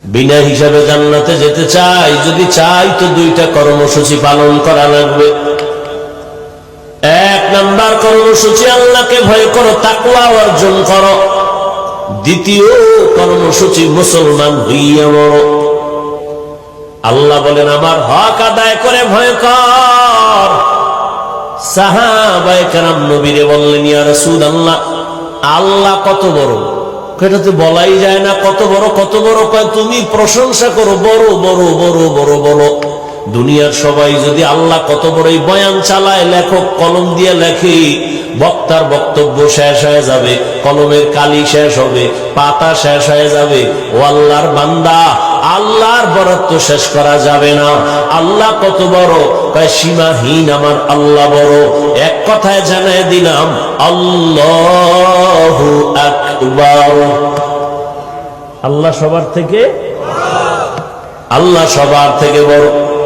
বিনা হিসাবে জান্নাতে যেতে চাই, যদি চাই তো দুইটা কর্মসূচি পালন করা লাগবে। এক নাম্বার কর্মসূচি, আল্লাহকে ভয় করো, তাকওয়া অর্জন করো। দ্বিতীয় কর্মসূচি, মুসলমান হইয়া মরো। আল্লাহ বলেন আমার হক আদায় করে ভয় কর। সাহাবায়ে কেরাম নবীরে বললেন, ইয়া রাসূলুল্লাহ, আল্লাহ কত বড়? এটা তো বলাই যায় না, কত বড় কত বড়। কয় তুমি প্রশংসা করো, বড় বড় বড় বড় বড়। দুনিয়ার সবাই যদি আল্লাহ কত বড় বয়ান চালায়, লেখক কলম দিয়ে লেখে, বক্তার বক্তব্য শেষ হয়ে যাবে, কলমের কালি শেষ হবে, পাতা শেষ হয়ে যাবে। ও আল্লাহর বান্দা, আল্লাহর বরত্ব শেষ করা যাবে না। আল্লাহ কত বড়? কয় সীমাহীন আমার আল্লাহ বড়। এক কথায় জানাই দিলাম, আল্লাহু আকবার। আল্লাহ সবার থেকে, আল্লাহ সবার থেকে বড়।